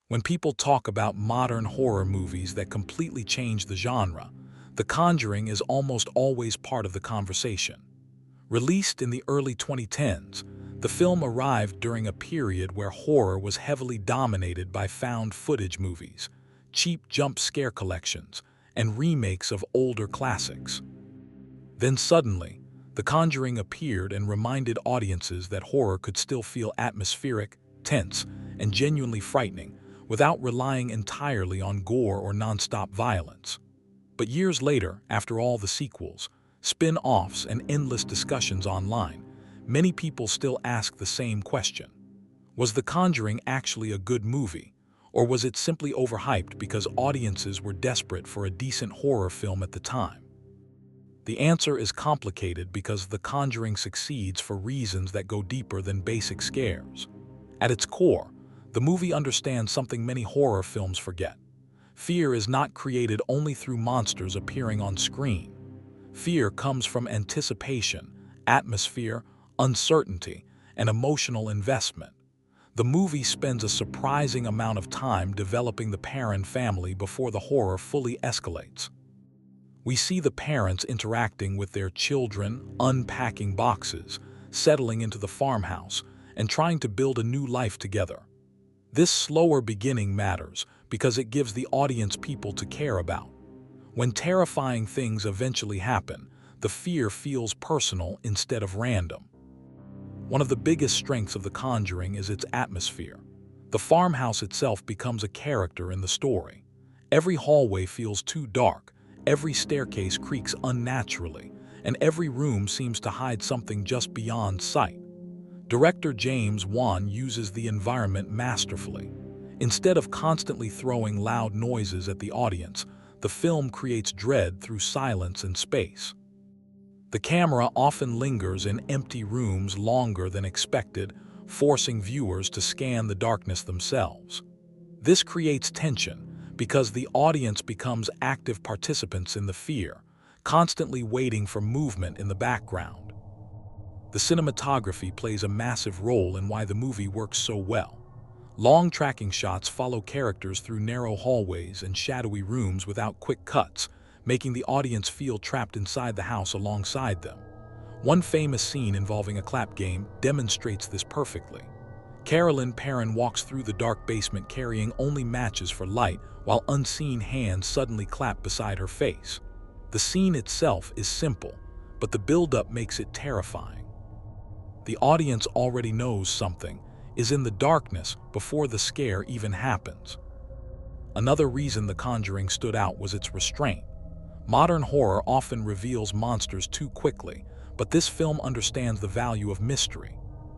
When people talk about modern horror movies that completely change the genre, The Conjuring is almost always part of the conversation. Released in the early 2010s, the film arrived during a period where horror was heavily dominated by found footage movies, cheap jump scare collections, and remakes of older classics. Then suddenly, The Conjuring appeared and reminded audiences that horror could still feel atmospheric, tense, and genuinely frightening without relying entirely on gore or nonstop violence. But years later, after all the sequels, spin-offs, and endless discussions online, many people still ask the same question. Was The Conjuring actually a good movie, or was it simply overhyped because audiences were desperate for a decent horror film at the time? The answer is complicated because The Conjuring succeeds for reasons that go deeper than basic scares. At its core, the movie understands something many horror films forget. Fear is not created only through monsters appearing on screen. Fear comes from anticipation, atmosphere, uncertainty, and emotional investment. The movie spends a surprising amount of time developing the Perron family before the horror fully escalates. We see the parents interacting with their children, unpacking boxes, settling into the farmhouse, and trying to build a new life together. This slower beginning matters because it gives the audience people to care about. When terrifying things eventually happen, the fear feels personal instead of random. One of the biggest strengths of The Conjuring is its atmosphere. The farmhouse itself becomes a character in the story. Every hallway feels too dark, every staircase creaks unnaturally, and every room seems to hide something just beyond sight. Director James Wan uses the environment masterfully. Instead of constantly throwing loud noises at the audience, the film creates dread through silence and space. The camera often lingers in empty rooms longer than expected, forcing viewers to scan the darkness themselves. This creates tension because the audience becomes active participants in the fear, constantly waiting for movement in the background. The cinematography plays a massive role in why the movie works so well. Long tracking shots follow characters through narrow hallways and shadowy rooms without quick cuts, making the audience feel trapped inside the house alongside them. One famous scene involving a clap game demonstrates this perfectly. Carolyn Perron walks through the dark basement carrying only matches for light while unseen hands suddenly clap beside her face. The scene itself is simple, but the build-up makes it terrifying. The audience already knows something is in the darkness before the scare even happens. Another reason The Conjuring stood out was its restraint. Modern horror often reveals monsters too quickly, but this film understands the value of mystery.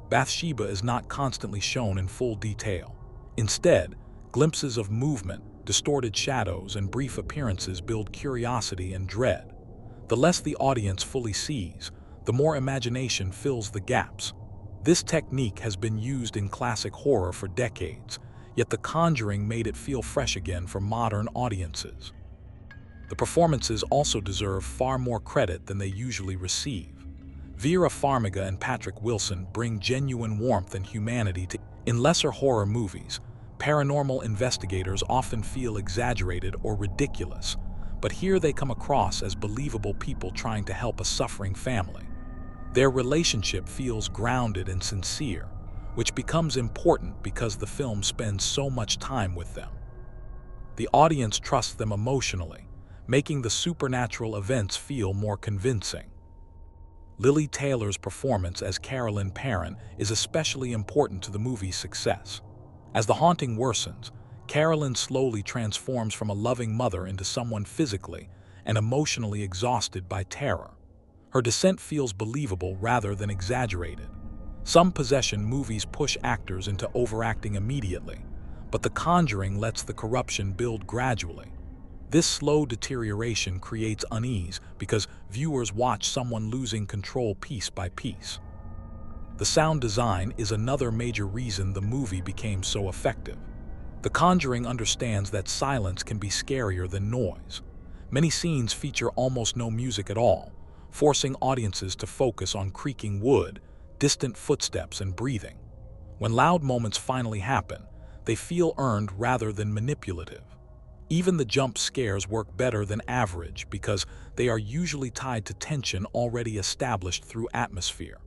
Bathsheba is not constantly shown in full detail. Instead, glimpses of movement, distorted shadows, and brief appearances build curiosity and dread. The less the audience fully sees, the more imagination fills the gaps. This technique has been used in classic horror for decades, yet The Conjuring made it feel fresh again for modern audiences. The performances also deserve far more credit than they usually receive. Vera Farmiga and Patrick Wilson bring genuine warmth and humanity to. In lesser horror movies, paranormal investigators often feel exaggerated or ridiculous, but here they come across as believable people trying to help a suffering family. Their relationship feels grounded and sincere, which becomes important because the film spends so much time with them. The audience trusts them emotionally, making the supernatural events feel more convincing. Lily Taylor's performance as Carolyn Perron is especially important to the movie's success. As the haunting worsens, Carolyn slowly transforms from a loving mother into someone physically and emotionally exhausted by terror. Her descent feels believable rather than exaggerated. Some possession movies push actors into overacting immediately, but The Conjuring lets the corruption build gradually. This slow deterioration creates unease because viewers watch someone losing control piece by piece. The sound design is another major reason the movie became so effective. The Conjuring understands that silence can be scarier than noise. Many scenes feature almost no music at all, forcing audiences to focus on creaking wood, distant footsteps, and breathing. When loud moments finally happen, they feel earned rather than manipulative. Even the jump scares work better than average because they are usually tied to tension already established through atmosphere.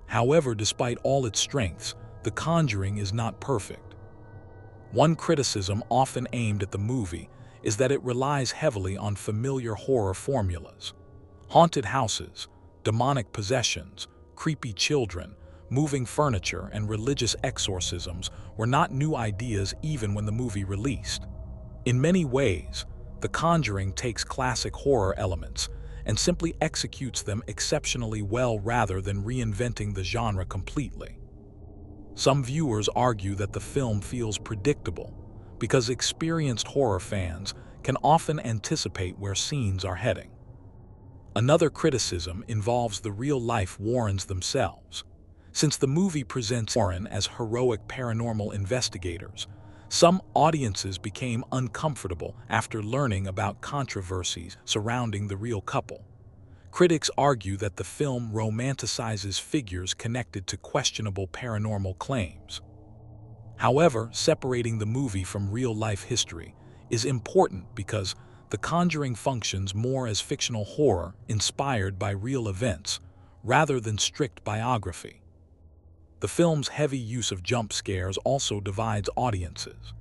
However, despite all its strengths, The Conjuring is not perfect. One criticism often aimed at the movie is that it relies heavily on familiar horror formulas. Haunted houses, demonic possessions, creepy children, moving furniture, and religious exorcisms were not new ideas even when the movie released. In many ways, The Conjuring takes classic horror elements and simply executes them exceptionally well rather than reinventing the genre completely. Some viewers argue that the film feels predictable because experienced horror fans can often anticipate where scenes are heading. Another criticism involves the real-life Warrens themselves. Since the movie presents Warren as heroic paranormal investigators, some audiences became uncomfortable after learning about controversies surrounding the real couple. Critics argue that the film romanticizes figures connected to questionable paranormal claims. However, separating the movie from real-life history is important because The Conjuring functions more as fictional horror inspired by real events rather than strict biography. The film's heavy use of jump scares also divides audiences.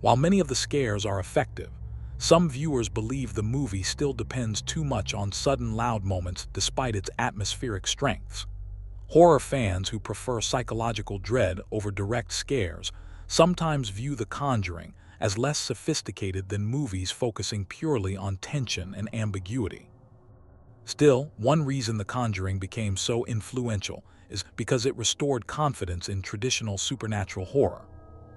While many of the scares are effective, some viewers believe the movie still depends too much on sudden loud moments despite its atmospheric strengths. Horror fans who prefer psychological dread over direct scares sometimes view The Conjuring as less sophisticated than movies focusing purely on tension and ambiguity. Still, one reason The Conjuring became so influential is because it restored confidence in traditional supernatural horror.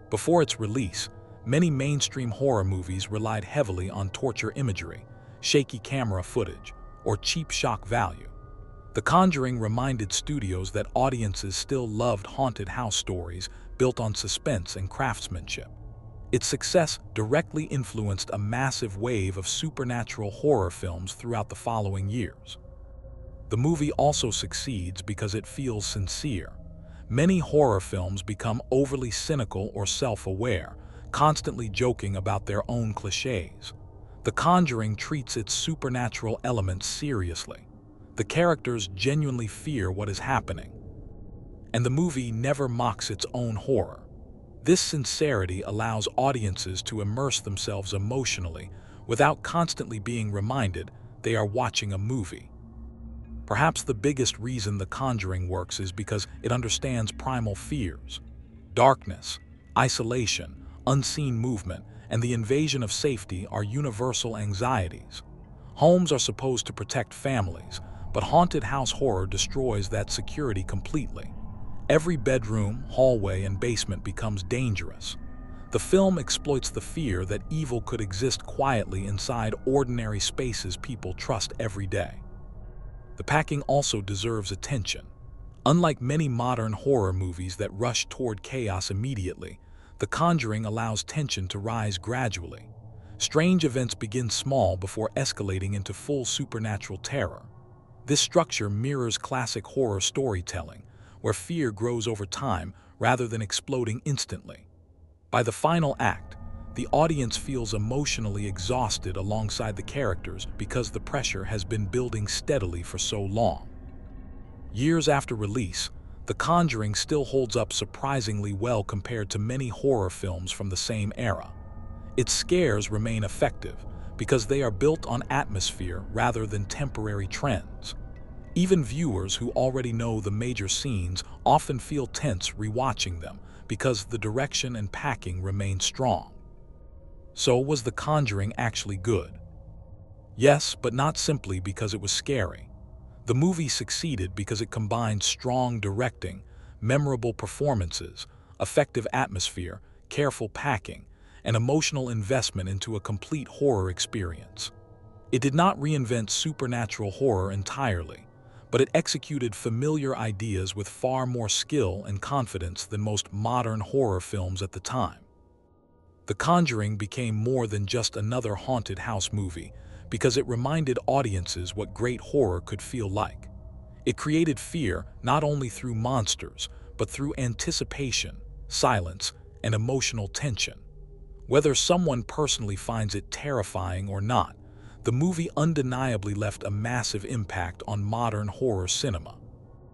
Before its release, many mainstream horror movies relied heavily on torture imagery, shaky camera footage, or cheap shock value. The Conjuring reminded studios that audiences still loved haunted house stories built on suspense and craftsmanship. Its success directly influenced a massive wave of supernatural horror films throughout the following years. The movie also succeeds because it feels sincere. Many horror films become overly cynical or self-aware, constantly joking about their own cliches. The Conjuring treats its supernatural elements seriously. The characters genuinely fear what is happening, and the movie never mocks its own horror. This sincerity allows audiences to immerse themselves emotionally without constantly being reminded they are watching a movie. Perhaps the biggest reason The Conjuring works is because it understands primal fears. Darkness, isolation, unseen movement, and the invasion of safety are universal anxieties. Homes are supposed to protect families, but haunted house horror destroys that security completely. Every bedroom, hallway, and basement becomes dangerous. The film exploits the fear that evil could exist quietly inside ordinary spaces people trust every day. The packing also deserves attention. Unlike many modern horror movies that rush toward chaos immediately, The Conjuring allows tension to rise gradually. Strange events begin small before escalating into full supernatural terror. This structure mirrors classic horror storytelling, where fear grows over time rather than exploding instantly. By the final act, the audience feels emotionally exhausted alongside the characters because the pressure has been building steadily for so long. Years after release, The Conjuring still holds up surprisingly well compared to many horror films from the same era. Its scares remain effective because they are built on atmosphere rather than temporary trends. Even viewers who already know the major scenes often feel tense rewatching them because the direction and packing remain strong. So, was The Conjuring actually good? Yes, but not simply because it was scary. The movie succeeded because it combined strong directing, memorable performances, effective atmosphere, careful packing, and emotional investment into a complete horror experience. It did not reinvent supernatural horror entirely, but it executed familiar ideas with far more skill and confidence than most modern horror films at the time. The Conjuring became more than just another haunted house movie because it reminded audiences what great horror could feel like. It created fear not only through monsters, but through anticipation, silence, and emotional tension. Whether someone personally finds it terrifying or not, the movie undeniably left a massive impact on modern horror cinema.